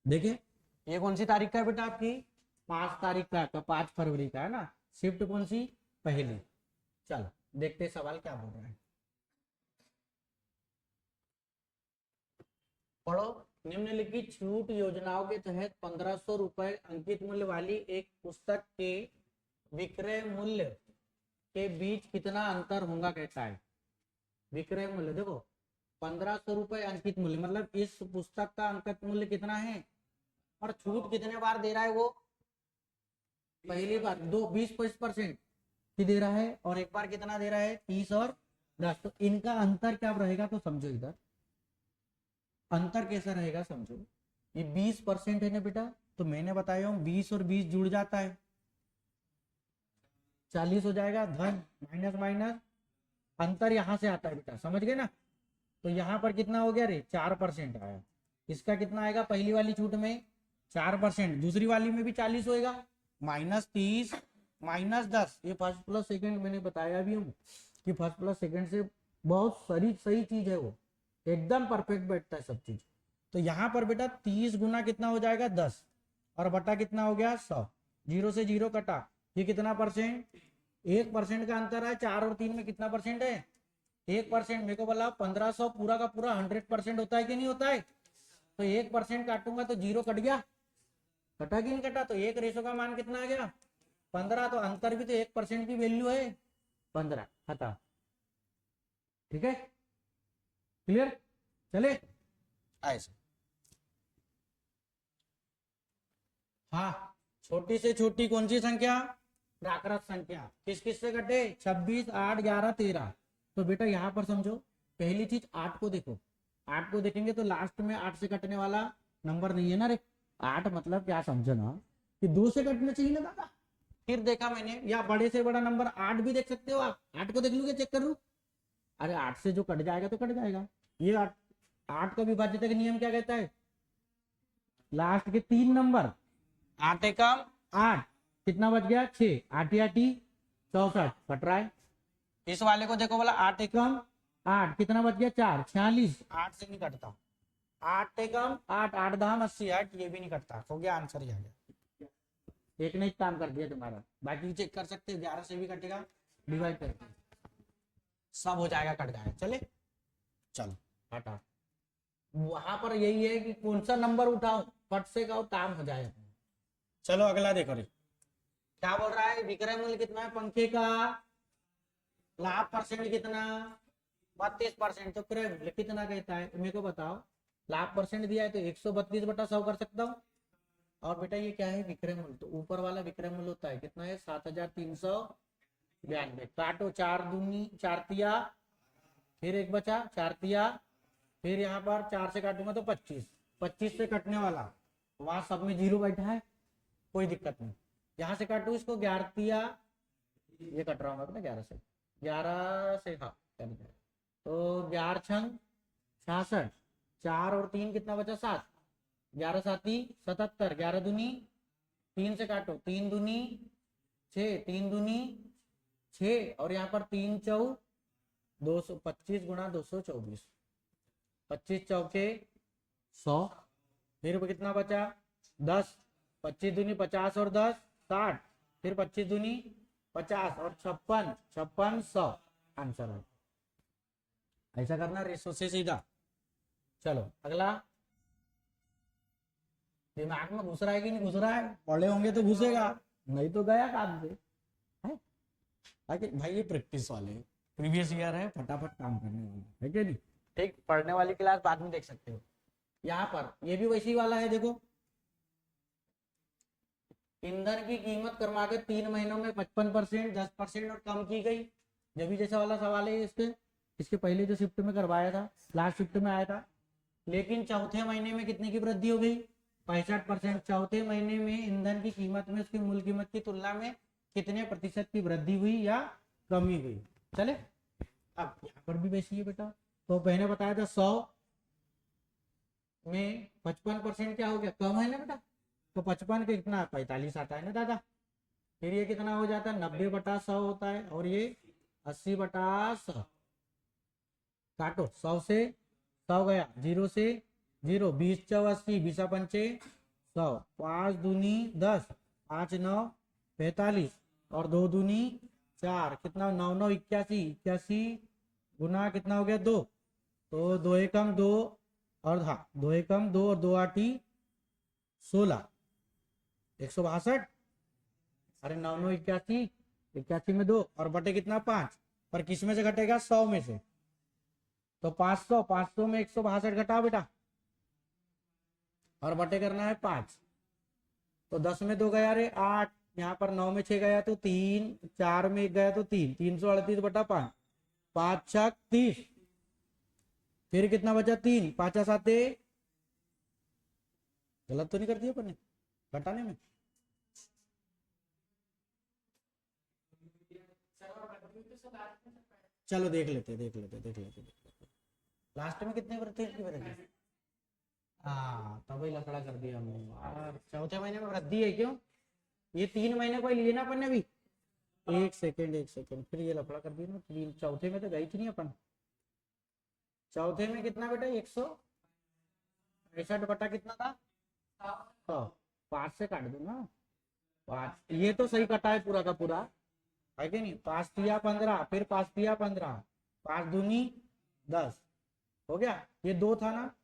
देखिए ये कौन सी तारीख का है बेटा आपकी 5 तारीख का, तो 5 फरवरी का है ना। शिफ्ट कौन सी, पहली। चलो देखते हैं सवाल क्या बोल रहा है। पढ़ो। निम्नलिखित छूट योजनाओं के तहत 1500 रुपए अंकित मूल्य वाली एक पुस्तक के विक्रय मूल्य के बीच कितना अंतर होगा कहता है। विक्रय मूल्य देखो 1500 रुपए अंकित मूल्य, मतलब इस पुस्तक का अंकित मूल्य कितना है और छूट कितने बार दे रहा है वो, पहली बार 20% की दे रहा है और एक बार कितना दे रहा है 30 और 10। तो इनका अंतर क्या रहेगा तो समझो, इधर अंतर कैसा रहेगा समझो। ये 20% है ना बेटा, तो मैंने बताया हूं 20 और 20 जुड़ जाता है 40 हो जाएगा, धन माइनस माइनस अंतर यहां से आता है बेटा, समझ गए ना। तो यहां पर कितना हो गया रे 4% आया। इसका कितना आएगा पहली वाली छूट में 4%, दूसरी वाली में भी 40 होएगा, -30 -10। ये फर्स्ट प्लस सेकंड मैंने बताया भी हूँ कि फर्स्ट प्लस सेकंड से बहुत सही चीज है वो, एकदम परफेक्ट बैठता है सब चीज। तो यहाँ पर बेटा 30 गुना कितना हो जाएगा 10 और बटा कितना हो गया 100, 0 से 0 कटा, ये कितना परसेंट, 1% का अंतर है। 4 और 3 में कितना परसेंट है 1%। मेरे को बोला 1500 पूरा का पूरा 100% होता है कि नहीं होता है, तो 1% काटूंगा तो 0 कट गया, कटा कि नहीं कटा, तो एक रेशो का मान कितना आ गया 15। तो अंतर भी तो 1% की वैल्यू है 15, हटा। ठीक है, क्लियर, चले ऐसे। हाँ, छोटी से छोटी कौन सी संख्या, प्राकृत संख्या, किस किस से कटे 26 8 11 13। तो बेटा यहाँ पर समझो पहली चीज 8 को देखो, 8 को देखेंगे तो लास्ट में 8 से कटने वाला नंबर नहीं है ना रे। 8 मतलब क्या समझो ना कि 2 से कटना चाहिए ना दादा। फिर देखा मैंने, या बड़े से बड़ा नंबर 8 भी देख सकते हो आप, 8 को देख लूंगे चेक कर लू, अरे 8 से जो कट जाएगा तो कट जाएगा। ये 8 का विभाज्यता का नियम क्या कहता है, लास्ट के 3 नंबर 8 एकम 8, कितना बच गया 6, 8 8 64 कट रहा है। इस वाले को देखो बोला 8 एकम 8, कितना बच गया 4 46, 8 से नहीं कटता। 8 एकम 8, 8 दाम 80, 8 ये भी नहीं कटता, हो गया आंसर ही आ गया। एक ने काम कर दिया तुम्हारा, बाकी चेक कर सकते हो 11 से भी कटेगा, डिवाइड करके सब हो जाएगा, कट जाएगा। चले चलो हटा, वहां पर यही है कि कौन सा नंबर उठाओ फट से का काम हो जाए। चलो अगला देखो रे, क्या बोल रहा है, विक्रय मूल्य कितना है पंखे का, लाभ परसेंट कितना 32%, तो क्रय मूल्य कितना कहता है मेरे को बताओ। लाभ परसेंट दिया है तो 132/100 कर सकता हूँ। और बेटा ये क्या है विक्रय मूल्य, तो ऊपर वाला विक्रय मूल्य होता है कितना है 7392। काटो 4 दूनी 4 तिया, फिर एक बचा 4 तिया, फिर यहाँ पर 4 से काटूंगा तो 25, 25 से कटने वाला वहां सब में 0 बैठा है, कोई दिक्कत नहीं। यहाँ से काटू इसको 11 तिया, ये कट रहा हूँ 11 से, 11 से हाँ, तो 11 छंग 66, 4 और 3 कितना बचा 7, 11 साती 77, 11 दूनी 3 से काटो 3 दूनी 6, 3 दूनी 6 और यहाँ पर 3 चौ 225 गुणा 224, 25 चौके 100, फिर कितना बचा 10, 25 दूनी 50 और 10 60, फिर 25 दूनी 50 और 56 56 100, आंसर है। ऐसा करना रेशो से सीधा। चलो अगला, दिमाग में घुस रहा है कि नहीं घुस रहा है, पढ़े होंगे तो घुसेगा, नहीं तो गया काम से है। भाई ये प्रैक्टिस वाले प्रीवियस ईयर है, फटाफट काम करने वाले है कि नहीं। ठीक, पढ़ने वाली क्लास बाद में देख सकते हो। यहाँ पर ये भी वैसी वाला है, देखो ईंधन की कीमत करमा के 3 महीनों में 55% 10% और कम की गई। जब भी जैसा वाला सवाल है इसके पहले जो शिफ्ट में करवाया था, लास्ट शिफ्ट में आया था। लेकिन चौथे महीने में कितने की वृद्धि हो गई 65%। चौथे महीने में ईंधन की कीमत में उसकी मूल कीमत की तुलना में कितने प्रतिशत की वृद्धि हुई या कमी हुई। चले अब यहाँ पर भी वैसी है बेटा, तो मैंने बताया था 100 में 55% क्या हो गया कम है ना बेटा, तो 55 का कितना 45 आता है ना दादा। फिर ये कितना हो जाता है 90/100 होता है, और ये 80/100। काटो 100 से 100 गया, 0 से 0, 20 चौ 80, 20 पंचे 100, 5 दूनी 10, 5 9 45 और 2 दूनी 4, कितना 9 9 81, 81 गुना कितना हो गया 2, तो 2 एकम 2 और हाँ 2 एकम 2 और 2 आठी 16, 162। अरे 9 9 81, 81 में 2 और बटे कितना 5, पर किस में से घटेगा 100 में से, तो 500, 500 में 162 घटाओ बेटा और बटे करना है 5, तो 10 में 2 गया रे 8, यहाँ पर 9 में 6 गया तो 3, 4 में 1 गया तो 3, 338 बटा 5, 5 6 30, फिर कितना बचा 3, 5 7 गलत तो नहीं कर दिया अपन ने घटाने में। चलो देख लेते देख लेते देख लेते देख लेते लास्ट में कितने वृद्धि की वृद्धि। हाँ तब ही लफड़ा कर दिया हमने यार, चौथे महीने में वृद्धि है क्यों, ये 3 महीने को लिए ना अपन ने भी। एक सेकेंड फिर ये लफड़ा कर दिया ना, तीन चौथे में तो गई थी नहीं अपन, चौथे में कितना बेटा 165 बटा कितना था, हाँ 5 से काट दो ना, 5 ये तो सही कटा है पूरा का पूरा है कि नहीं, 5 तिया 15, फिर 5 तिया 15, 5 दूनी 10 हो गया, ये 2 था ना,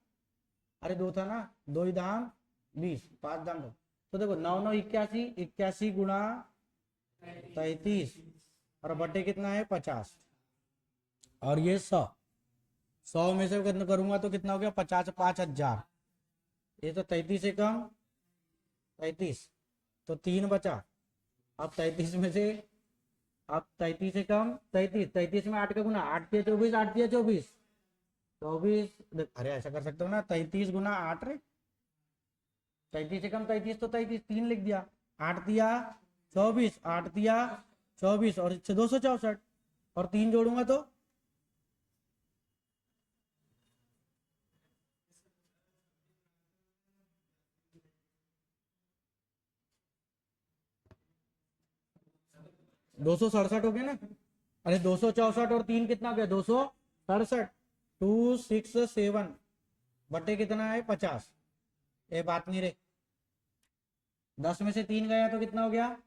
अरे 2 था ना, 2 दाम 20, 5 दाम 2, तो देखो 9 9 81, 81 गुणा 33 और बटे कितना है 50 और ये 100, 100 में से कितना करूंगा तो कितना हो गया 50, 5000, ये तो 33 से कम 33, तो 3 बचा, अब 33 में से, अब 33 से कम 33, 33 में 8 का गुना, 8 तिया 24, 8 तिया 24, 24, अरे ऐसा कर सकते हो ना 33 गुना 8 रे, 33 से कम 33 तो 33, 3 लिख दिया, 8 तिया 24, 8 तिया 24 और इससे 264 और 3 जोड़ूंगा तो 267 हो गया ना, अरे 264 और 3 कितना हो गया 267, 267 बटे कितना है 50, ये बात नहीं रे, 10 में से 3 गया तो कितना हो गया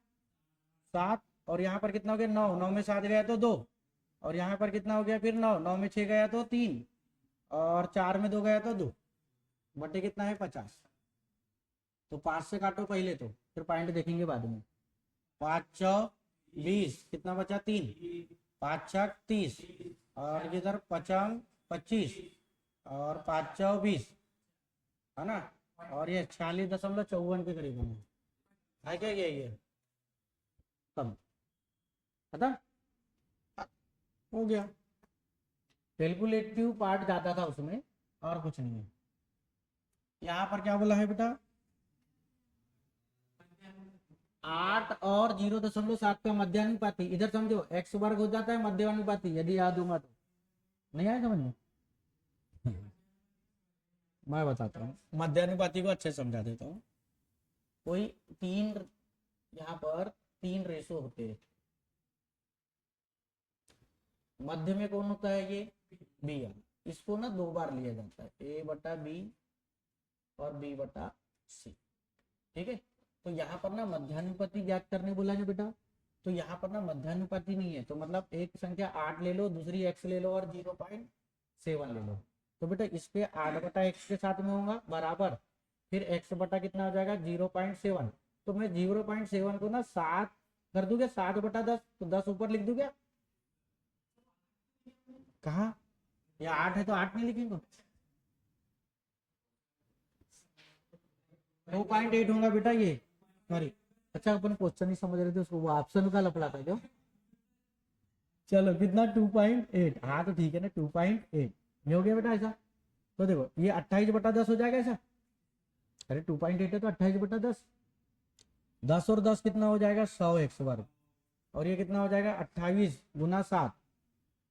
7, और यहाँ पर कितना हो गया 9, 9 में 7 गया तो 2, और यहाँ पर कितना हो गया फिर 9, 9 में 6 गया तो 3, और 4 में 2 गया तो 2, बटे कितना है 50, तो 5 से काटो पहले तो फिर पॉइंट देखेंगे बाद में, 5 चौ 20, कितना बचा 3, 5 छक 30 और इधर 5 25 और 5 चौ 20 है ना, और ये 46.54 के करीब है क्या ये कम खत्म हो गया, कैलकुलेटिव पार्ट ज्यादा था उसमें और कुछ नहीं है। यहाँ पर क्या बोला है बेटा 8 और 0.7 का मध्यानुपाती, इधर समझो x वर्ग हो जाता है मध्यानुपाती यदि याद होगा तो, नहीं आया समझ में मैं बताता हूँ मध्यानुपाती को अच्छे समझा देता हूँ, कोई 3 यहाँ पर 3 रेशो होते हैं, मध्य में कौन होता है ये बी, इसको ना 2 बार लिया जाता है ए बटा बी और बी बटा सी, ठीक है, तो यहाँ पर ना मध्यानुपाती ज्ञात करने बोला है बेटा, तो यहाँ पर ना मध्यानुपाती नहीं है, तो मतलब एक संख्या 8 ले लो, दूसरी x ले लो और 0.7 ले लो, तो बेटा इस पे 8 बटा x के साथ में होगा बराबर, फिर x बटा कितना हो जाएगा 0.7, तो मैं 0.7 को ना 7 कर दूंगा 7 बटा 10, तो 10 ऊपर लिख दूंगा, कहा या 8 है तो 8 नहीं लिखेंगे, 2.8 होगा बेटा ये, सॉरी अच्छा अपन क्वेश्चन नहीं समझ रहे थे उसको, वो ऑप्शन का लफड़ा था जो, चलो कितना 2.8, हाँ तो ठीक है ना 2.8 ये हो गया बेटा ऐसा, तो देखो ये 28 बटा 10 हो जाएगा ऐसा, अरे 2.8 है तो 28 बटा 10, 10 और 10 कितना हो जाएगा 100 वर्ग, और ये कितना हो जाएगा 28 गुना 7,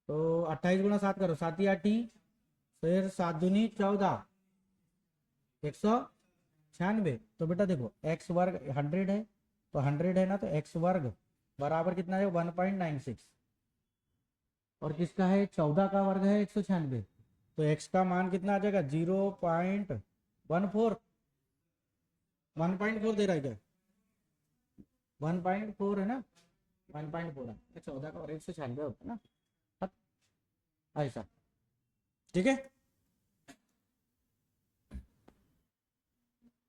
तो 28 गुना 7 करो 7 आठी, फिर 7 दूनी 14, 196, तो बेटा देखो x वर्ग 100 है, तो 100 है ना, तो x वर्ग बराबर कितना है 1.96, और किसका है 14 का वर्ग है 196, तो x का मान कितना आ जाएगा 0.14, 1.4 दे रहा है क्या? 1.4 है ना, 1.4 है, 14 का और 196 होता है ना, ऐसा, ठीक है।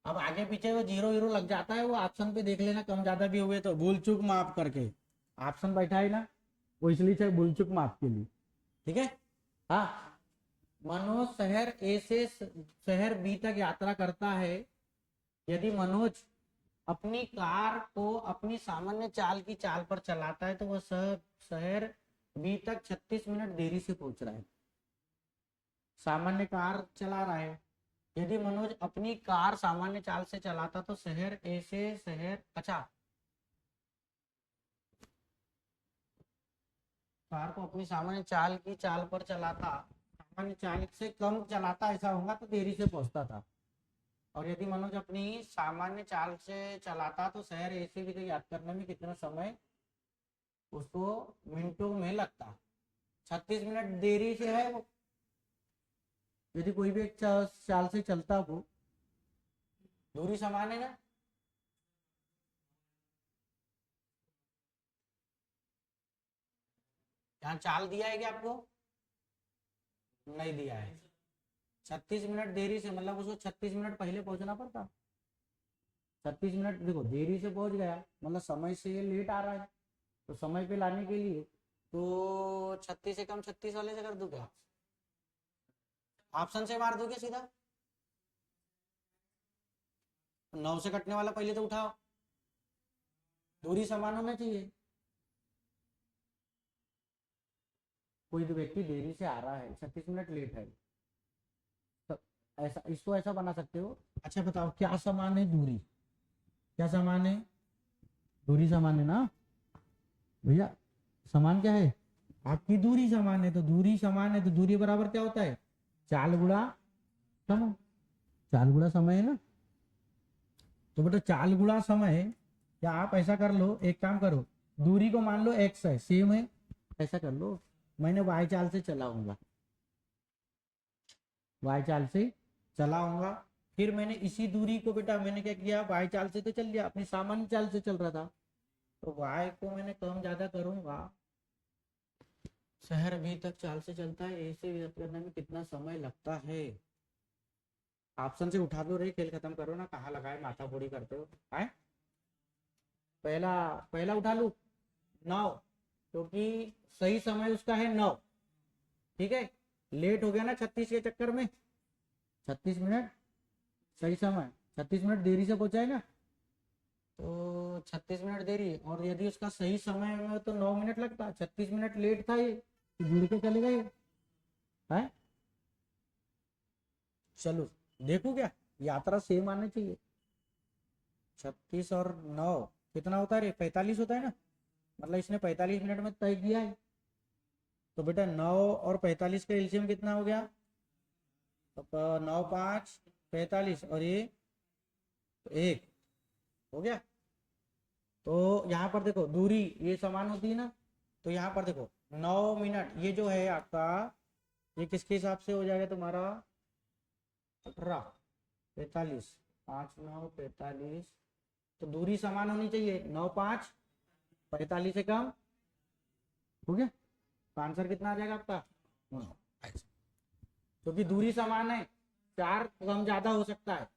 अब आगे पीछे वो जीरो वीरो लग जाता है, वो ऑप्शन पे देख लेना, कम ज्यादा भी हुए तो भूल चूक माफ करके ऑप्शन बैठा है ना, वो इसलिए चाहे भूल चूक माफ के लिए, ठीक है। हाँ, मनोज शहर ए से शहर बी तक यात्रा करता है। यदि मनोज अपनी कार को अपनी सामान्य चाल की चाल पर चलाता है तो वह शहर बी तक 36 मिनट देरी से पहुंच रहा है। सामान्य कार चला रहा है, यदि मनोज अपनी कार सामान्य चाल से चलाता तो शहर ए से शहर, अच्छा, कार को अपनी सामान्य चाल की चाल पर चलाता, सामान्य चाल से कम चलाता, ऐसा होगा तो देरी से पहुंचता था। और यदि मनोज अपनी सामान्य चाल से चलाता तो शहर ए से भी याद करने में कितना समय उसको मिनटों में लगता। 36 मिनट देरी से है वो, यदि कोई भी एक चाल से चलता हो, दूरी समान है ना, यहाँ चाल दिया है क्या आपको? नहीं दिया है। 36 मिनट देरी से मतलब उसको 36 मिनट पहले पहुंचना पड़ता। 36 मिनट देखो देरी से पहुंच गया मतलब समय से लेट आ रहा है, तो समय पे लाने के लिए तो 36 से कम 36 वाले से कर दूं क्या? ऑप्शन से मार दूं क्या सीधा? 9 से कटने वाला पहले तो उठाओ, दूरी समान होना चाहिए। कोई भी व्यक्ति देरी से आ रहा है, 36 मिनट लेट है, तो ऐसा इसको ऐसा बना सकते हो। अच्छा बताओ क्या समान है? दूरी क्या समान है? दूरी समान है ना भैया, समान क्या है? आपकी दूरी समान है, तो दूरी समान है तो दूरी बराबर क्या होता है? चाल गुणा समय, चाल गुणा समय है ना। तो बेटा चाल गुणा समय, या आप ऐसा कर लो, एक काम करो, दूरी को मान लो x है, सेम है, ऐसा कर लो, मैंने y चाल से चलाऊंगा, y चाल से चलाऊंगा, फिर मैंने इसी दूरी को बेटा मैंने क्या किया, y चाल से तो चल लिया, अपनी सामान्य चाल से चल रहा था, तो y को मैंने कम ज्यादा करूंगा। शहर बी तक चाल से चलता है, ए से व्यक्त करने में कितना समय लगता है? ऑप्शन से उठा दो रे, खेल खत्म करो ना, कहाँ लगाए माथा फोड़ी करते हो है। पहला पहला उठा लू 9, क्योंकि सही समय उसका है 9, ठीक है। लेट हो गया ना 36 के चक्कर में, 36 मिनट सही समय, 36 मिनट देरी से पहुंचा है ना, तो 36 मिनट देरी, और यदि उसका सही समय में तो 9 मिनट लगता, 36 मिनट लेट था ये, तो जुड़ के चले गए है। चलो देखो क्या, यात्रा सेम आना चाहिए। 36 और 9 कितना होता है रे? 45 होता है ना, मतलब इसने 45 मिनट में तय किया है, तो बेटा 9 और 45 का एलसीएम कितना हो गया? तो 9 5 45 और ये तो 1 हो गया। तो यहाँ पर देखो दूरी ये समान होती है ना, तो यहाँ पर देखो 9 मिनट ये जो है आपका, ये किसके हिसाब से हो जाएगा तुम्हारा? 18 45 5 9 45, तो दूरी समान होनी चाहिए, 9 5 45 से कम हो गया, तो आंसर कितना आ जाएगा आपका? 9। क्योंकि दूरी समान है, 4 कम ज्यादा हो सकता है।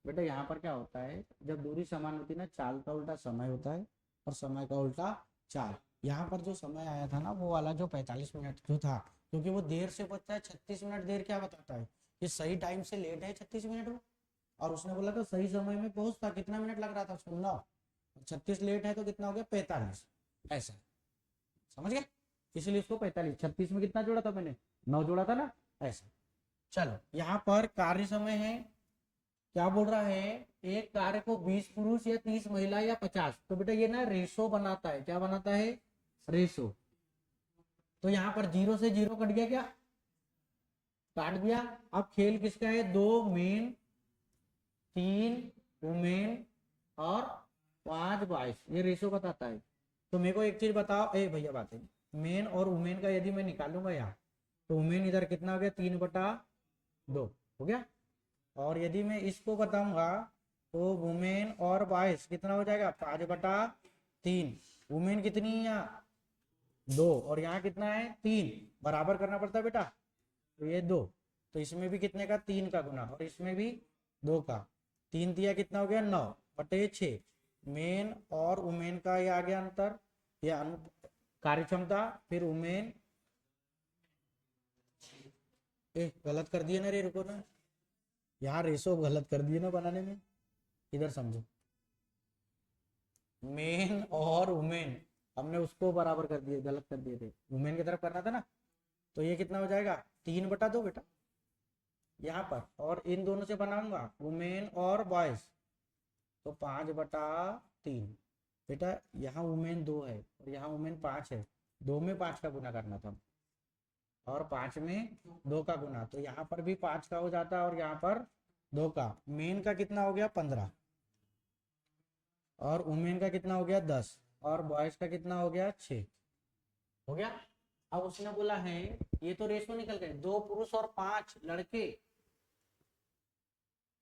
बेटा यहाँ पर क्या होता है, जब दूरी समान होती है ना, चाल का उल्टा समय होता है और समय का उल्टा चाल। यहाँ पर जो समय आया था ना वो वाला जो 45 मिनट जो था, क्योंकि वो देर से पहुंचता है, 36 मिनट देर क्या बताता है? ये सही टाइम से लेट है 36 मिनट में, और उसने बोला था सही समय में पहुंचता, कितना मिनट लग रहा था उसको? 9, 36 लेट है तो कितना हो गया? 45, ऐसा समझ गए, इसलिए उसको 45, 36 में कितना जोड़ा था मैंने? 9 जोड़ा था ना, ऐसा। चलो यहाँ पर कार्य समय है, क्या बोल रहा है, एक कार्य को 20 पुरुष या 30 महिला या 50, तो बेटा ये ना रेशो बनाता है, क्या बनाता है? रेशो। तो यहाँ पर 0 से 0 कट गया क्या? काट दिया। अब खेल किसका है? 2 मेन, 3 वुमेन और 5 बॉयज, ये रेशो बताता है। तो मेरे को एक चीज बताओ, ए भैया बात है, मेन और वुमेन का यदि मैं निकालूंगा यहाँ, तो वुमेन इधर कितना हो गया? 3/2 हो गया, और यदि मैं इसको बताऊंगा तो वुमेन और बॉयज कितना हो जाएगा 5/3। वुमेन कितनी है यहाँ 2 और यहाँ कितना है 3, बराबर करना पड़ता है बेटा। तो ये 2, तो इसमें भी कितने का 3 का गुना और इसमें भी 2 का। 3 दिया कितना हो गया 9/6। मेन और वुमेन का ये आ गया अंतर, या कार्य क्षमता। फिर वुमेन गलत कर दिए ना रे, रुको ना, यहाँ रेशो गलत कर दिए ना बनाने में, इधर समझो। मेन और वुमेन हमने उसको बराबर कर दिए, गलत कर दिए थे, वुमेन की तरफ करना था ना। तो ये कितना हो जाएगा 3/2 बेटा यहाँ पर। और इन दोनों से बनाऊंगा वुमेन और बॉयज तो 5/3 बेटा। यहाँ वुमेन 2 है और यहाँ वुमेन 5 है, 2 में 5 का गुना करना था और 5 में 2 का गुना। तो यहाँ पर भी 5 का हो जाता और यहाँ पर 2 का। मेन का कितना हो गया 15 और वुमेन का कितना हो गया 10 और बॉयज का कितना हो गया 6 हो गया। अब उसने बोला है ये तो रेशो निकल गए, 2 पुरुष और 5 लड़के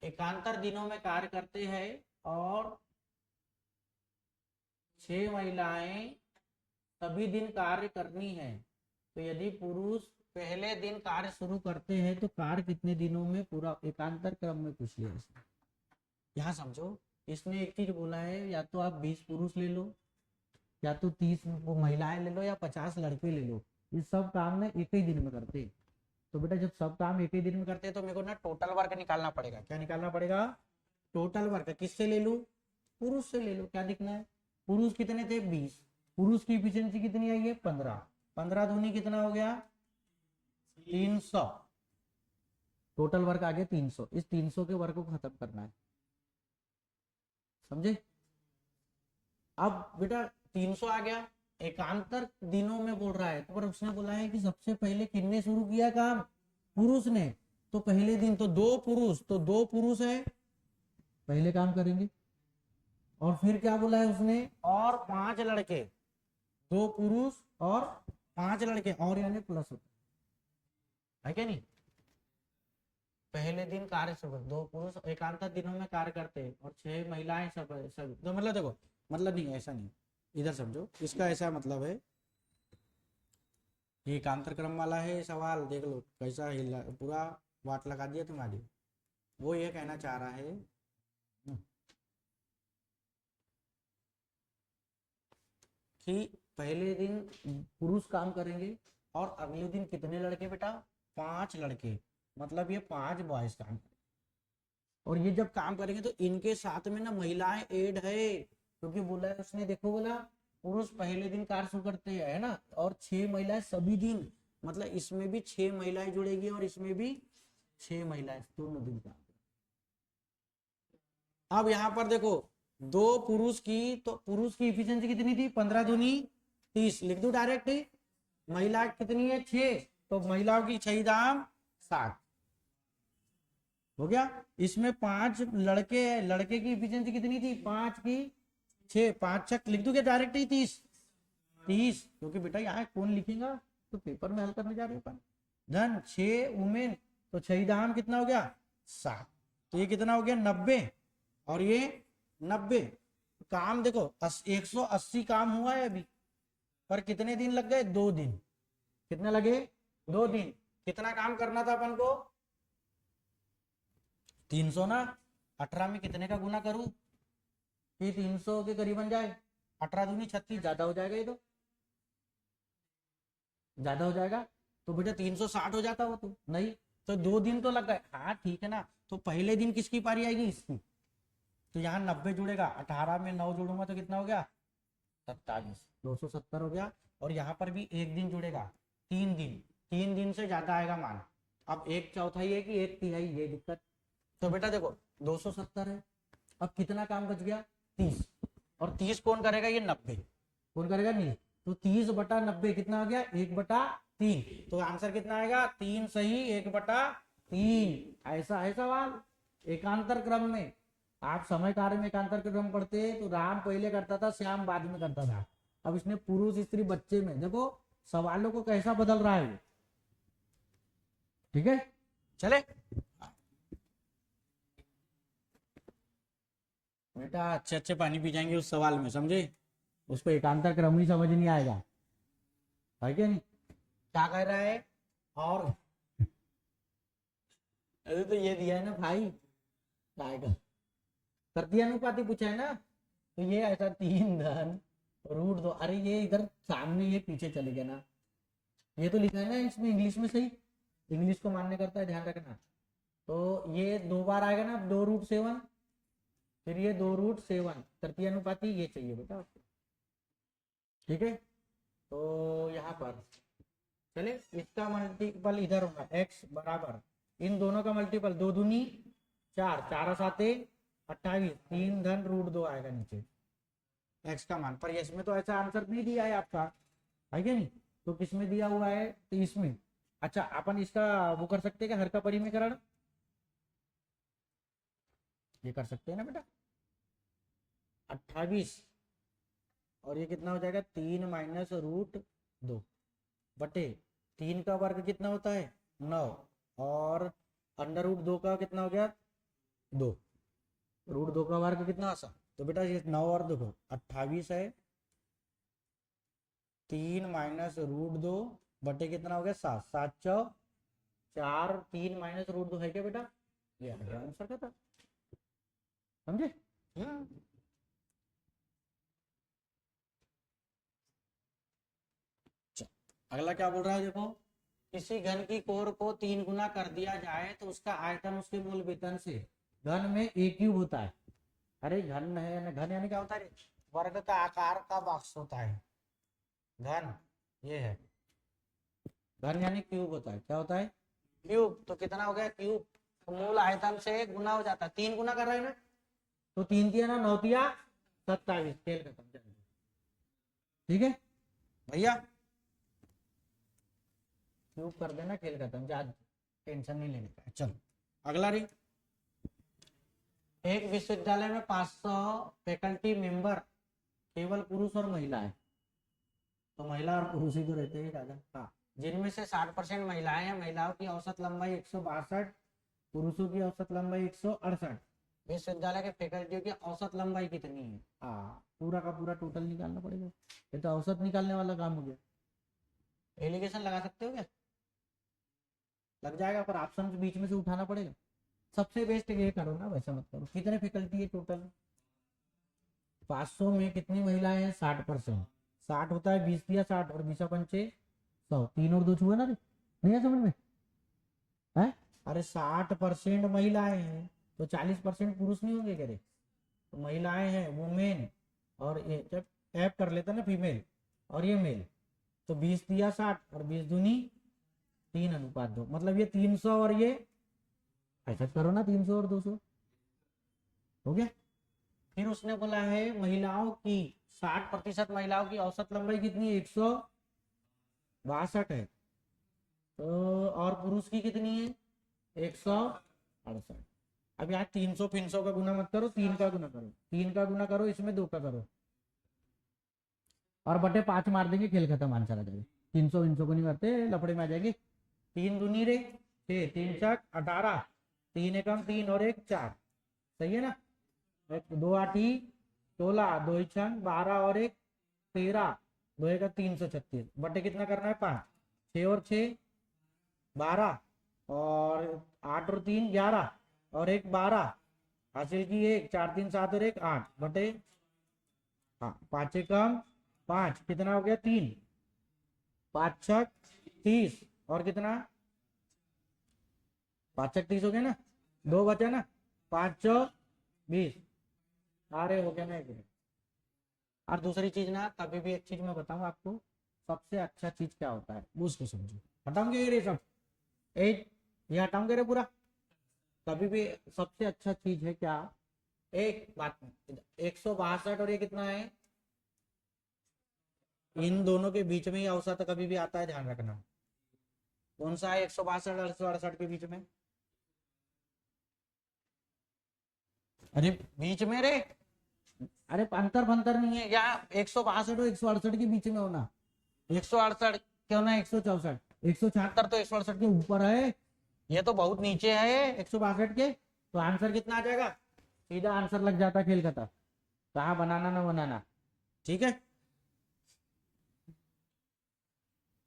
एकांतर दिनों में कार्य करते हैं और 6 महिलाएं सभी दिन कार्य करनी है। तो यदि पुरुष पहले दिन कार्य शुरू करते हैं तो कार्य कितने दिनों में पूरा, एकांतर क्रम में पूछ लिया इसने। यहाँ समझो, इसने एक चीज बोला है, या तो आप 20 पुरुष ले लो, या तो 30 महिलाएं ले लो, या 50 लड़के ले लो। ये सब काम में एक ही दिन में करते हैं। तो बेटा जब सब काम एक ही दिन में करते हैं तो मेरे को ना टोटल वर्क निकालना पड़ेगा। क्या निकालना पड़ेगा? Total work. किससे ले लूं? पुरुष से ले लो। क्या दिखना है? पुरुष कितने थे 20, पुरुष की इफिशियंसी कितनी आई है 15, 15 दूनी कितना हो गया 300। टोटल वर्क आ गया 300। इस 300 के वर्क को खत्म करना है, समझे? अब बेटा 300 आ गया, एकांतर दिनों में बोल रहा है, तो पर उसने बोला है कि सबसे पहले किसने शुरू किया काम? पुरुष ने। तो पहले दिन तो 2 पुरुष, तो 2 पुरुष है पहले काम करेंगे। और फिर क्या बोला है उसने? और 5 लड़के, 2 पुरुष और 5 लड़के, और यानी प्लस होता है क्या नहीं? पहले दिन कार्य सब 2 पुरुष एकांतर दिनों में कार्य करते हैं और 6 महिलाएं सब। तो मतलब देखो, मतलब नहीं ऐसा नहीं, इधर समझो, इसका ऐसा मतलब है, ये एकांतर क्रम वाला है सवाल, देख लो कैसा हिला, पूरा वाट लगा दिया तुम्हारी। वो ये कहना चाह रहा है कि पहले दिन पुरुष काम करेंगे और अगले दिन कितने लड़के बेटा? 5 लड़के, मतलब ये 5 बॉयज काम करेंगे। और ये जब काम करेंगे तो इनके साथ में ना महिलाएं ऐड है, क्योंकि बोला है उसने, देखो बोला पुरुष पहले दिन कार्य शुरू करते हैं, है ना, और 6 महिलाएं सभी दिन, मतलब इसमें भी 6 महिलाएं जुड़ेगी और इसमें भी 6 महिलाएं दोनों दिन काम। अब यहाँ पर देखो 2 पुरुष की, तो पुरुष की इफिशियंसी कितनी थी 15 दूनी 30, लिख दो डायरेक्ट ही। महिला कितनी है 6, तो महिलाओं की 6 दाम 7 हो गया। इसमें 5 लड़के है, लड़के की इफिशियंसी कितनी थी 5 की 6, 5 छक लिख दूंगे डायरेक्ट ही 30, क्योंकि बेटा यहाँ कौन लिखेगा, तो पेपर में हल करने जा रहे हैं धन 6 वुमेन, तो 6 दाम कितना हो गया 7, तो ये कितना हो गया 90 और ये 90। काम देखो 180 काम हुआ है अभी, पर कितने दिन लग गए 2 दिन। कितने लगे 2 दिन। कितना काम करना था अपन को 300 ना, 18 में कितने का गुना करूं कि 300 के करीबन जाए? 18 दूनी 36, ज्यादा हो जाएगा, ये तो ज्यादा हो जाएगा। तो बेटा 360 हो जाता वो, तो नहीं, तो 2 दिन तो लग गए। हाँ ठीक है ना, तो पहले दिन किसकी पारी आएगी? इसकी। तो यहाँ 90 जुड़ेगा, 18 में 9 जोड़ूंगा तो कितना हो गया 27, 270 हो गया। और यहाँ पर भी 1 दिन जुड़ेगा, 3 दिन, 3 दिन से ज्यादा आएगा मान। अब 1/4 है कि 1/3, ये दिक्कत। तो बेटा देखो 270 है, अब कितना काम बच गया 30, और 30 कौन करेगा? ये 90 कौन करेगा? नहीं, तो 30/90 कितना आ गया 1/3। तो आंसर कितना आएगा 3 सही 1/3। ऐसा है सवाल एकांतर क्रम में। आप समय कार्य में एकांतर क्रम पढ़ते तो राम पहले करता था, श्याम बाद में करता था। अब इसने पुरुष स्त्री बच्चे में, देखो सवालों को कैसा बदल रहा है। ठीक है, चले। बेटा अच्छे अच्छे पानी पी जाएंगे उस सवाल में, समझे? उसको एकांतर क्रम ही समझ नहीं आएगा, है क्या नहीं? क्या कह रहा है? और अरे तो ये दिया है ना भाई, काय का तृतीय अनुपाती पूछा है ना, तो ये ऐसा 3 धन √2। अरे ये इधर सामने ये पीछे चले गए ना, ये तो लिखा है ना इसमें इंग्लिश में, सही इंग्लिश को मान्य करता है, ध्यान रखना। तो ये 2 बार आएगा ना, 2√7, फिर ये 2√7, तृतीय अनुपाती ये चाहिए बेटा आपको, ठीक है? तो यहाँ पर चले, इसका मल्टीपल इधर होगा, x बराबर इन दोनों का मल्टीपल 2 दूनी 4, 4 और 7 28, 3 धन √2 आएगा नीचे x का मान। पर इसमें तो ऐसा आंसर नहीं दिया है आपका, है क्या नहीं? तो किसमें दिया हुआ है? तो इसमें। अच्छा अपन इसका वो कर सकते हैं क्या, हर का परिमीकरण? ये कर सकते हैं ना बेटा, 28 और ये कितना हो जाएगा, 3 माइनस √2 बटे 3 का वर्ग कितना होता है, 9, और √2 का कितना हो गया, 2, √2 का वर्ग कितना आसा, तो बेटा ये 9 और देखो 28 है, 3 माइनस √2 बटे कितना हो गया, 7, 7 चौ 4, 3 माइनस √2 है क्या बेटा? ये आंसर क्या था, समझे? अगला क्या बोल रहा है देखो, किसी घन की कोर को 3 गुना कर दिया जाए तो उसका आयतन उसके मूल वेतन से घन में a³ होता है। अरे घन है ना, घन यानी क्या होता है, वर्ग का आकार का बॉक्स होता है घन, ये है घन यानी क्यूब होता है, क्या होता है, क्यूब। तो कितना हो गया क्यूब, तो मूल आयतन से गुना हो जाता है, 3 गुना कर रहे हैं ना, तो 3 तिया ना 9 तिया 27, खेल खत्म, ठीक है भैया, क्यूब कर देना, खेल खत्म, ज्यादा टेंशन नहीं लेने का। चलो अगला रे, एक विश्वविद्यालय में 500 फैकल्टी मेंबर केवल पुरुष और महिला है, तो महिला और पुरुष ही तो रहते हैं दादा, हाँ, जिनमें से 60% महिलाएं हैं, महिलाओं की औसत लंबाई 162, पुरुषों की औसत लंबाई 168, विश्वविद्यालय के फैकल्टियों की औसत लंबाई कितनी है? हाँ, पूरा का पूरा टोटल निकालना पड़ेगा, ये तो औसत निकालने वाला काम हो गया। एलिगेशन लगा सकते हो क्या? लग जाएगा, पर ऑप्शन बीच में से उठाना पड़ेगा। सबसे बेस्ट ये करो ना, वैसा मत करो। कितने फैकल्टी है टोटल? 500 में कितनी महिलाएं हैं? 60%। 60 होता है 20 दिया 60 और 20 पंचे 100, 3 और 2 छुए ना रे, नहीं है समझ में है? अरे 60% महिलाएं हैं तो 40% पुरुष नहीं होंगे क्या रे? तो महिलाएं हैं वुमेन, और ये जब ऐप कर लेता ना फीमेल और ये मेल, तो 20 दिया 60 और 20 दूनी 3:2, मतलब ये 300 और ये ऐसा करो ना, 300 और 200 हो गया। फिर उसने बोला है महिलाओं की 60% महिलाओं की औसत लंबाई कितनी है? 162 है, तो और पुरुष की कितनी है? 168। अब यहाँ 300 500 का गुना मत करो, 3 का गुना करो, 3 का गुना करो, इसमें 2 का करो और बटे 5 मार देंगे, खेल खत्म, आंसर आ जाएगा। 300 500 को नहीं करते, लफड़े में आ जाएंगे। 3 दूनी रे 6, 3 चक 18, 3 एकम 3 और 1 4, सही है ना? 2 8 16, 2 छंग 12 और 1 13, 2 एक 336, बटे कितना करना है? 5, 6 और 6 12, और 8 और 3 11 और 1 12, हासिल की 1 4 3 7 और 1 8, बटे हाँ 5 एकम 5, कितना हो गया? 3, 5 छक 30 और कितना? 5 छक 30 हो गया ना, 2 बचा ना, 5 चौ 20, अरे हो गया ना एक। और दूसरी चीज ना, कभी भी एक चीज मैं बताऊं आपको, सबसे अच्छा चीज क्या होता है वो उसको समझो। हटाऊंगे ये सब, एक ये हटाऊंगे रे पूरा। कभी भी सबसे अच्छा चीज है क्या, एक बात, 162 और ये कितना है, इन दोनों के बीच में ही औसत कभी भी आता है, ध्यान रखना। कौन सा है 162 और 168 के बीच में? अरे बीच में रे, अरे अंतर फंतर नहीं है, या 162 और 168 के बीच में होना, 168 क्यों ना 164, 176 तो 168 के ऊपर है, ये तो बहुत नीचे है 162 के, तो आंसर कितना आ जाएगा? सीधा आंसर लग जाता, खेल खत्म, कहाँ बनाना ना बनाना। ठीक है,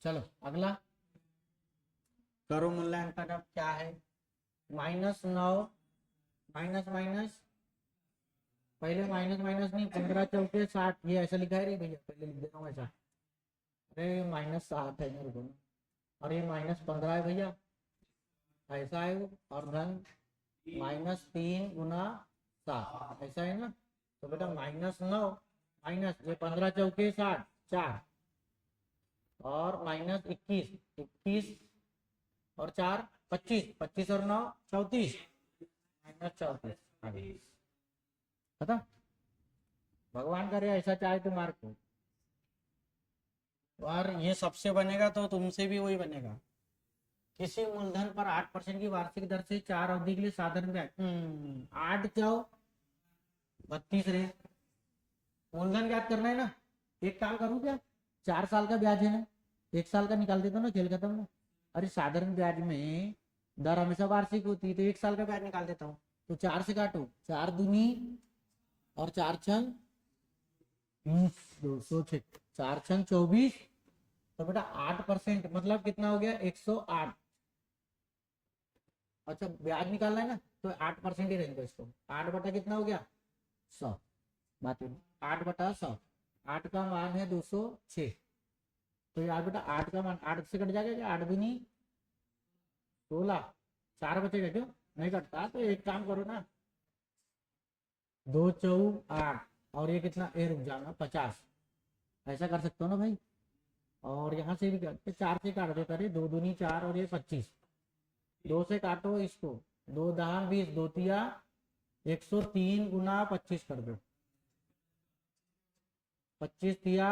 चलो अगला करो मूल्यांकन। अब क्या है, -9 माइनस माइनस, पहले माइनस माइनस नहीं, 15 चौके 60, ये ऐसा लिखा है रे भैया, पहले लिख देता हूँ ऐसा। अरे -7 है मेरे को, और ये -15 है भैया, ऐसा है वो, और धन -3 गुना 7 ऐसा है ना। तो बेटा -9 माइनस ये 15 चौके 60 4, और -21 21, और 4 25, 25 और 9 34, -34। पता, भगवान करे ऐसा चाहे तो मार्क हो, और ये सबसे बनेगा तो तुमसे भी वही बनेगा। किसी मूलधन पर 8% की वार्षिक दर से 4 अवधि के लिए साधारण ब्याज 8 जाओ 32 रहे। मूलधन ज्ञात करना है ना, एक काम करूं क्या, 4 साल का ब्याज है ना, 1 साल का निकाल देता हूँ ना, खेल खत्म ना। अरे साधारण ब्याज में दर हमेशा वार्षिक होती है, तो 1 साल का ब्याज निकाल देता हूँ। तो 4 से काटो, 4 दूनी और 4 छंग 20, 206, 4 छंग 24, तो बेटा 8% मतलब कितना हो गया 108। अच्छा ब्याज निकालना है ना, तो 8% ही रहेंगे इसको, 8 बटा कितना हो गया 100, बात 8 बटा 100, 8 का मान है 206, तो यार बेटा 8 का मान 8 से कट जाएगा क्या, 8 दूनी 16, 4 बचेगा क्यों, नहीं कटता, तो एक काम करो ना, 2 चौक 8, और ये कितना ए रुक जाना 50, ऐसा कर सकते हो ना भाई। और यहाँ से भी करते 4 से काट देता रे, 2 दूनी 4 और ये 25, 2 से काटो इसको, 2 दहाम 20, 2 तिया 103 गुना 25 कर दो, 25 तिया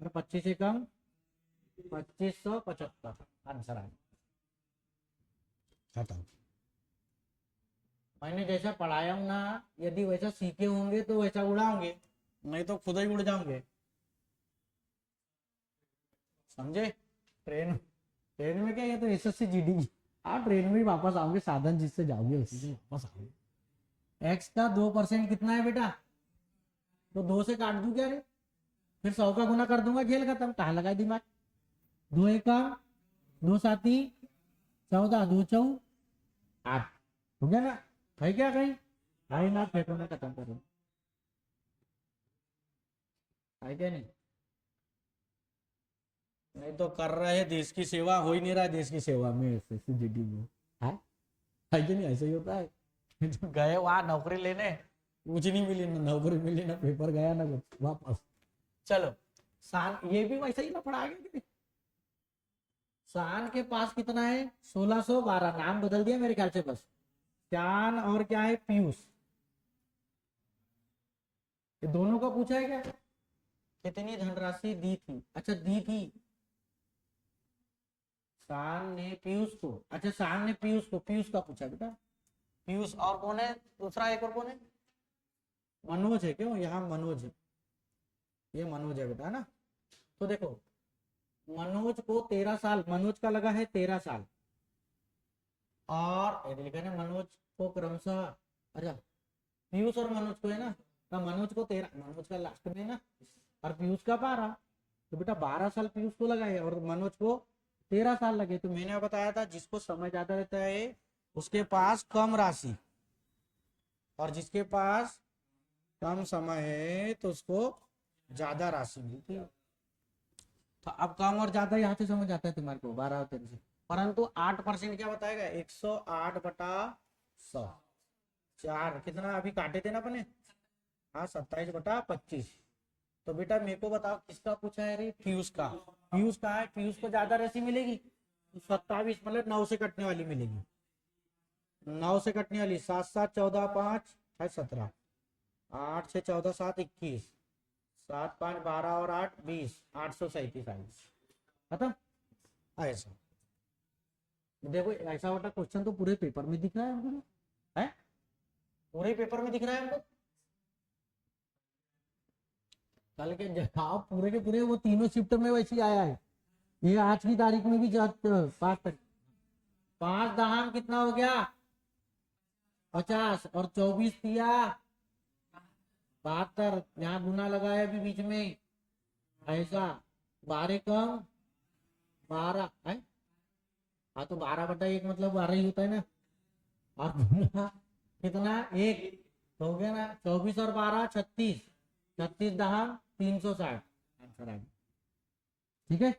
और 25 से कम 2575 आंसर आया। खत्म। मैंने जैसा पढ़ाया हूं ना, यदि वैसा सीखे होंगे तो वैसा उड़ाओगे, नहीं तो खुद ही उड़ जाओगे, समझे। ट्रेन ट्रेन में क्या, ये तो एसएससी जीडी, आप ट्रेन में ही वापस आओगे, साधन जिससे जाओगे उसी से वापस आओगे। एक्स का 2% कितना है बेटा, तो 2 से काट दूं क्या रे, फिर 100 का गुना कर दूंगा, खेल खत्म, कहाँ लगाए दिमाग। 2 एकम 2 साती 14, 2 चौ 8, हो गया ना, है क्या कहीं, भाई ना फेंको ना, खत्म करो, है क्या नहीं। नहीं तो कर रहे हैं देश की सेवा, हो ही नहीं रहा है देश की सेवा में एसएससी जीडी में, है कि नहीं, ऐसा ही होता है। जो गए वहां नौकरी लेने, कुछ नहीं मिली, ना नौकरी मिली ना पेपर गया ना कुछ, वापस। चलो शान, ये भी वैसे ही ना पढ़ा गया, शान के पास कितना है 1612, नाम बदल दिया मेरे ख्याल से बस, शान और क्या है पीयूष, ये दोनों का पूछा है क्या, कितनी धनराशि दी थी, अच्छा दी थी शान ने पीयूष को, अच्छा शान ने पीयूष को, पीयूष का पूछा बेटा, पीयूष और कौन है दूसरा, एक और कौन है, मनोज है, क्यों यहाँ मनोज है, ये मनोज है बेटा ना। तो देखो मनोज को 13 साल, मनोज का लगा है 13 साल, और लिखा है मनोज को क्रमशः, अच्छा पीयूष और मनोज को है ना, तो मनोज को 13, मनोज का लास्ट में ना, और पीयूष का 12, तो बेटा 12 साल पीयूष को लगा है, और मनोज को 13 साल लगे। तो मैंने बताया था जिसको समय ज्यादा रहता है उसके पास कम राशि, और जिसके पास कम समय है तो उसको ज्यादा राशि मिलती है। तो अब कम और ज्यादा यहाँ से समझ आता है तुम्हारे को, 12 और 13 से, परंतु 8% क्या बताएगा 108 बटा 100, 4 कितना अभी काटे थे ना अपने, हाँ 27 बटा 25। तो बेटा मेरे को बताओ किसका पूछा है रे, पीयूष का, पीयूष का है, पीयूष को ज्यादा राशि मिलेगी, तो 27 मतलब 9 से कटने वाली मिलेगी, 9 से कटने वाली, 7 7 14 5 है 17, 8 से 14 7 21, 7 5 12 और 8 20, 837 खत्म। ऐसा देखो, ऐसा होता क्वेश्चन तो पूरे पेपर में दिख रहा है हमको, है पूरे पेपर में दिख रहा है हमको, कल के जवाब पूरे के पूरे वो तीनों शिफ्ट में वैसे ही आया है, ये आज की तारीख में भी 5 तारीख, 5 दहाम कितना हो गया 50 और 24 दिया 72, यहाँ गुना लगाया अभी बीच में ऐसा, 12 कम 12 है। हाँ तो 12/1 मतलब 12 ही होता है ना, और गुना कितना एक, तो हो गया ना 24 और 12 36, 36 दहा 360 आंसर आ गया। ठीक है,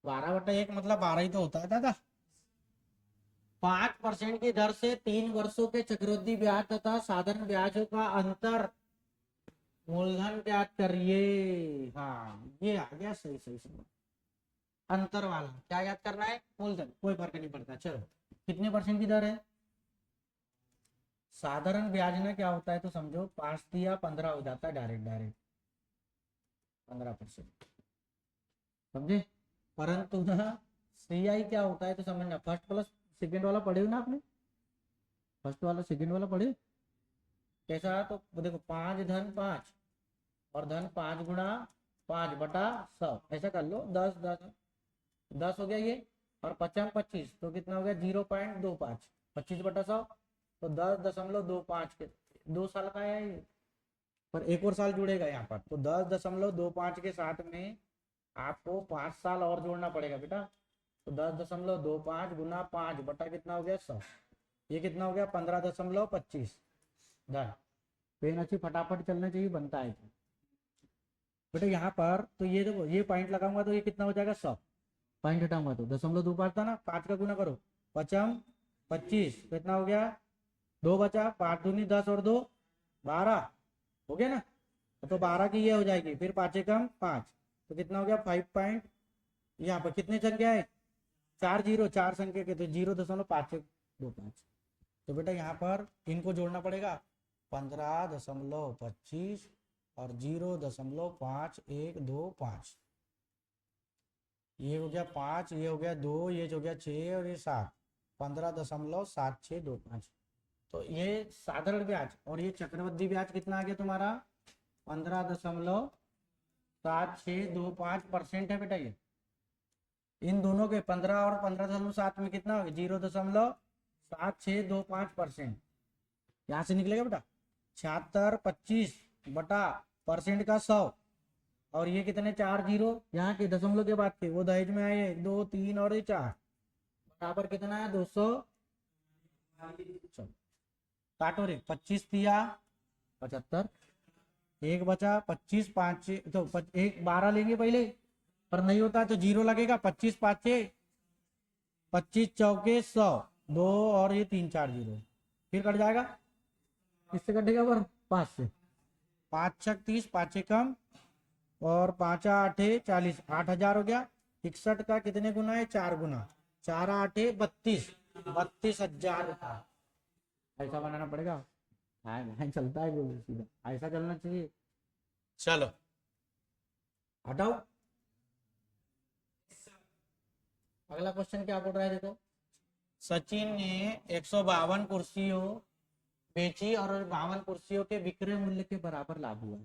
12/1 मतलब 12 ही तो होता है दादा। 5% की दर से 3 वर्षों के चक्रवृद्धि ब्याज तथा साधारण ब्याजों का अंतर मूलधन ज्ञात करिए। हाँ ये आ गया, सही सही सही। अंतर वाला क्या याद करना है, मूलधन, कोई फर्क नहीं पड़ता। चलो कितने परसेंट की दर है, साधारण ब्याज में क्या होता है तो समझो 5 या 15 हो जाता है, डायरेक्ट डायरेक्ट 15%, समझे। परंतु ना सीआई क्या होता है तो समझना, फर्स्ट प्लस सेकेंड वाला पढ़े हो ना आपने, फर्स्ट वाला सेकेंड वाला पढ़े कैसा, तो देखो 5 धन 5 और धन 5 गुणा 5/100, ऐसा कर लो, 10 10 10 हो गया ये, और 50 25 तो कितना हो गया 0.25, 25/100 तो 10.25 के 2 साल का है ये, पर एक और साल जुड़ेगा यहाँ पर, तो 10.25 के साथ में आपको 5 साल और जोड़ना पड़ेगा बेटा, तो 10.25 गुना 5 बटा कितना हो गया 100, ये कितना हो गया 15.25 धन। पेन अच्छी फटाफट चलना चाहिए, बनता है बेटा यहाँ पर। तो ये देखो ये पॉइंट लगाऊंगा तो ये कितना हो जाएगा 100, पॉइंट हटाऊंगा तो 0.25 था ना, 5 का गुना करो 25 कितना हो गया 2 बचा, 5 दूनी 10 और 2 12 हो गया ना, तो 12 की ये हो जाएगी, फिर 5 कम 5 तो कितना हो गया 5 यहाँ पर कितने संख्या है 4 जीरो, 4 संख्या के तो 0.525, तो बेटा यहाँ पर इनको जोड़ना पड़ेगा 15.25 और 0.5125, ये हो गया 5, ये हो गया 2, ये हो गया 6 और ये 7, 15.7625, तो ये साधारण ब्याज और ये चक्रवृद्धि ब्याज कितना आ गया तुम्हारा 15.7625% है बेटा। ये इन दोनों के 15 और 15.7 में कितना हो गया 0.7625%, यहाँ से निकलेगा बेटा 76 25 बटा % का 100, और ये कितने 4 जीरो यहाँ के दशमलव के बाद थे वो दहेज में आए 1 2 3 और 4 बराबर कितना है 200। काटो रे 25 दिया 75, एक बचा 25 5 तो एक 12 लेंगे पहले, पर नहीं होता है तो जीरो लगेगा, 25 5 25 चौके 100, 2 और ये 3 4 जीरो, फिर कट जाएगा, किससे कटेगा पर 5 से, 5 छक 30, 5 कम और 5 8 40, 8,000 हो गया। 61 का कितने गुना है 4 गुना, 4 8 32, 32,000 रुपया, ऐसा बनाना पड़ेगा। हाँ चलता है गोल सीधा, ऐसा चलना चाहिए। चलो हटाओ, अगला क्वेश्चन क्या बोल रहा है देखो, सचिन ने 152 कुर्सियों बेची और 52 कुर्सियों के विक्रय मूल्य के बराबर लाभ हुआ,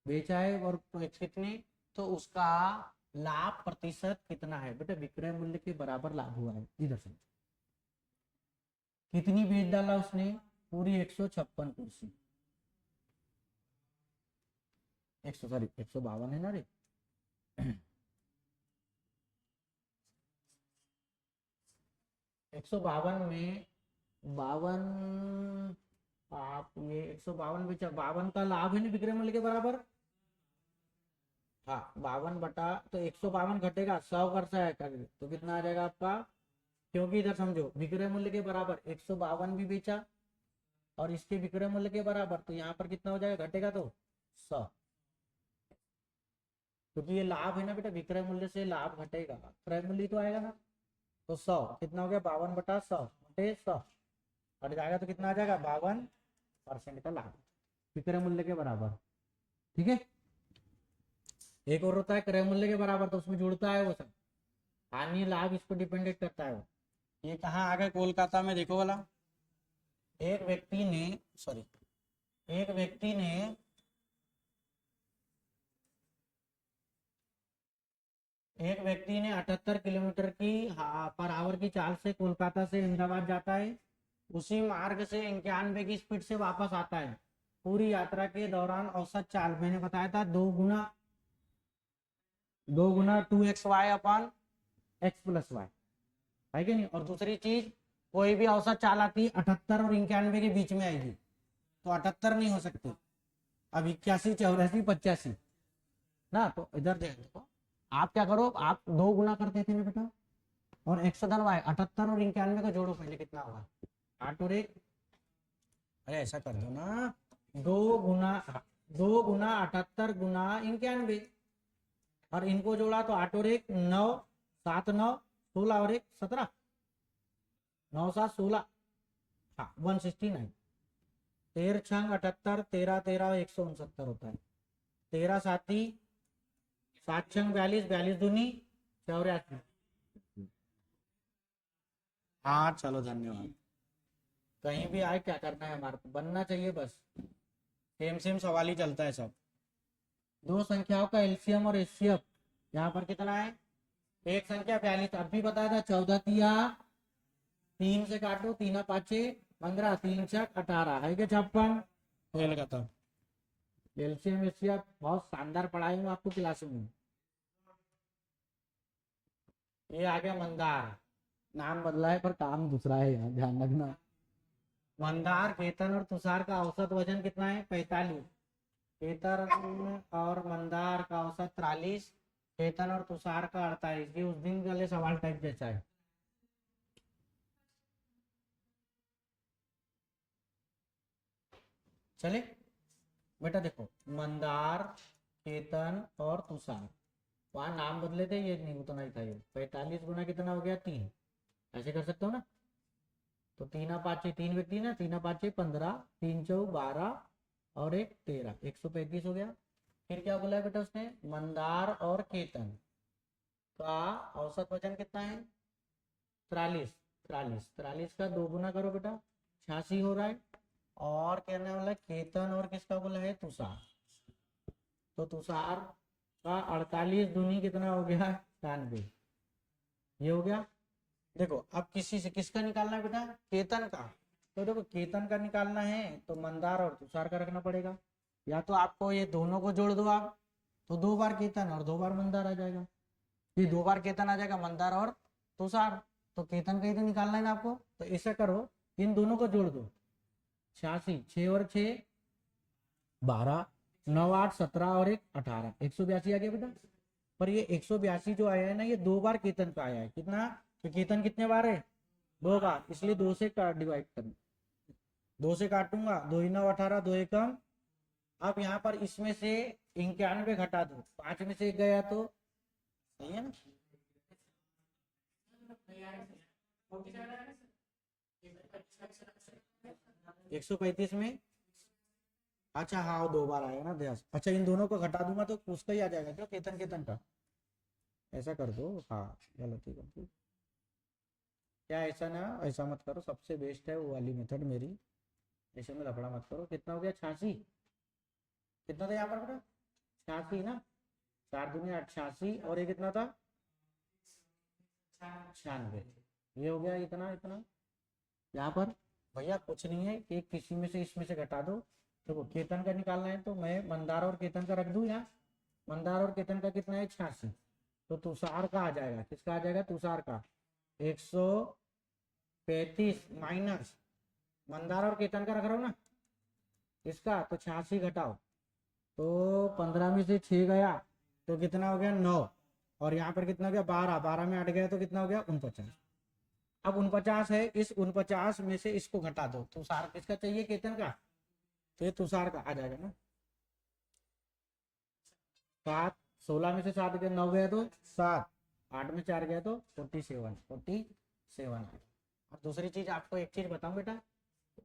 बेचा है और कितने, तो उसका लाभ प्रतिशत कितना है बेटा, विक्रय मूल्य के बराबर लाभ हुआ है, इधर से कितनी बेच डाला उसने, पूरी 156 कुर्सी, 152 है ना रे 152 में 52, आप ये 152 बेचा, 52 का लाभ है ना विक्रय मूल्य के बराबर, हाँ 52 बटा तो 152 घटेगा 100 कर है तो कितना आ जाएगा आपका, क्योंकि इधर समझो विक्रय मूल्य के बराबर 152 भी बेचा और इसके विक्रय मूल्य के बराबर, तो यहाँ पर कितना हो जाएगा घटेगा तो 100, क्योंकि ये लाभ है ना बेटा, विक्रय मूल्य से लाभ घटेगा, क्रय मूल्य तो आएगा ना, तो 100 कितना हो गया 52/100 बटे 100 हट जाएगा, तो कितना आ जाएगा 52% का लाभ विक्रय मूल्य के बराबर। ठीक है, एक और होता है क्रय मूल्य के बराबर, तो उसमें जुड़ता है वो सब, हानि लाभ इस पर डिपेंडेंट करता है वो। ये कहाँ आ गया कोलकाता में, देखो वाला, एक व्यक्ति ने सॉरी एक व्यक्ति ने एक व्यक्ति ने 78 किलोमीटर की पर आवर की चाल से कोलकाता से अहमदाबाद जाता है, उसी मार्ग से 91 की स्पीड से वापस आता है। पूरी यात्रा के दौरान औसत चाल मैंने बताया था 2 गुना 2xy upon x plus y, है कि नहीं। और दूसरी चीज, कोई भी औसत चाल आती 78 और 91 के बीच में आएगी, तो 78 नहीं हो सकती, अब 81 84 85 ना। तो इधर देखो, आप क्या करो, आप 2 गुना करते थे ना बेटा, और x धन y 78 और 91 को जोड़ो, पहले कितना होगा 8 और 1, अरे ऐसा कर दो ना, 2 गुना 78 गुना 91, और इनको जोड़ा तो 8 और 1 9, 7 9 16 और 1 17, 9 7 16, हाँ 169। 13 छंग 78, 13 13 169 होता है। 13 साथी 7 छंग 42, 42 दूनी 84। हाँ चलो धन्यवाद। कहीं भी आए क्या करना है हमारे को, बनना चाहिए बस, सेम सेम सवाल ही चलता है सब। दो संख्याओं का एलसीएम और एचसीएफ यहाँ पर कितना है, एक संख्या 42, अब भी बताया था 14 तिया 3 से काटो, 3 5 15, 3 6 18, है क्या 56, खेल खत्म। एलसीएम एचसीएफ बहुत शानदार पढ़ाई हूँ आपको क्लास में। ये आ गया मंदार, नाम बदला है पर काम दूसरा है, यहाँ ध्यान रखना। मंदार, केतन और तुषार का औसत वजन कितना है 45, केतन और मंदार का औसत 43, केतन और तुषार का 48। ये उस दिन वाले सवाल टाइप जैसा है। चले बेटा, देखो मंदार, केतन और तुषार, वहां नाम बदले थे, ये नहीं उतना ही था। ये 45 गुना कितना हो गया 3, ऐसे कर सकते हो ना। तो 3 5 3 व्यक्ति ना, 3 5 15, 3 4 12 और 1 13, 135 हो गया। फिर क्या बोला है बेटा उसने, मंदार और केतन का औसत वजन कितना है 43, 43 का 2 गुना करो बेटा 86 हो रहा है। और कहने वाला केतन और किसका बोला है तुषार, तो तुषार का 48 दूनी कितना हो गया 96, ये हो गया। देखो अब किसी से किसका निकालना है बेटा, केतन का। तो देखो केतन का निकालना है तो मंदार और तुषार का रखना पड़ेगा, या तो आपको ये दोनों को जोड़ दो आप, तो 2 बार केतन और 2 बार मंदार आ जाएगा, ये 2 बार केतन आ जाएगा मंदार और तुषार। तो केतन का ही तो निकालना है ना आपको, तो ऐसा करो इन दोनों को जोड़ दो, 86, 6 और 6 12, 9 8 17 और 1 18, 182 आ गया बेटा। पर ये 182 जो आया है ना, ये 2 बार केतन का आया है, कितना, तो केतन कितने बार है 2 बार, इसलिए 2 से डिवाइड कर, 2 से काटूंगा, 2 9 18, 2 एकम। अब यहाँ पर इसमें से 91 घटा दो, 5 में से 1 गया तो सही है ना। 135 में, अच्छा हाँ 2 बार आएगा ना ध्यास, अच्छा इन दोनों को घटा दूंगा तो उसका ही आ जाएगा क्या, केतन केतन का, ऐसा कर दो। हाँ गलती गलती क्या, ऐसा ना ऐसा मत करो, सबसे बेस्ट है वो वाली मेथड मेरी, ऐसे में लफड़ा मत करो। कितना हो गया 86, कितना था यहाँ पर बेटा 86 ना, 4 दूनी 8, 86 और ये कितना था 96, ये हो गया इतना इतना। यहाँ पर भैया कुछ नहीं है कि किसी में से इसमें से घटा दो। देखो केतन का निकालना है तो मैं मंदार और केतन का रख दूं यहाँ, मंदार और केतन का कितना है 86, तो तुषार का आ जाएगा, किसका आ जाएगा तुषार का 135 माइनस मंदार और केतन का रख रहा हूँ ना इसका, तो 86 घटाओ, तो 15 में से 6 गया तो कितना हो गया 9, और यहाँ पर कितना हो गया 12, 12 में 8 गया तो कितना हो गया 49। अब 49 है, इस 49 में से इसको घटा दो, तुषार किसका चाहिए केतन का, तो ये तुषार का आ जाएगा ना। 7, 16 में से 7 गया 9 गया तो 7, 8 में 4 गया तो 47, 47। और दूसरी चीज आपको एक चीज बताऊं बेटा,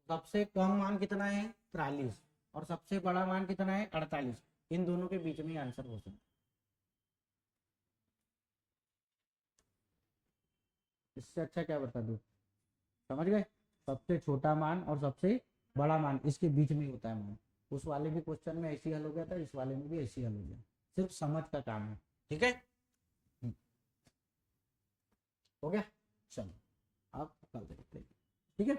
सबसे कम मान कितना है 43 और सबसे बड़ा मान कितना है 48, इन दोनों के बीच में आंसर हो सकता है। इससे अच्छा क्या बता दूं, समझ गए, सबसे छोटा मान और सबसे बड़ा मान इसके बीच में होता है मान। उस वाले भी क्वेश्चन में ऐसी हल हो गया था, इस वाले में भी ऐसी हल हो गया, सिर्फ समझ का काम है, ठीक है। हो गया, चलो आप कल देखते हैं, ठीक है।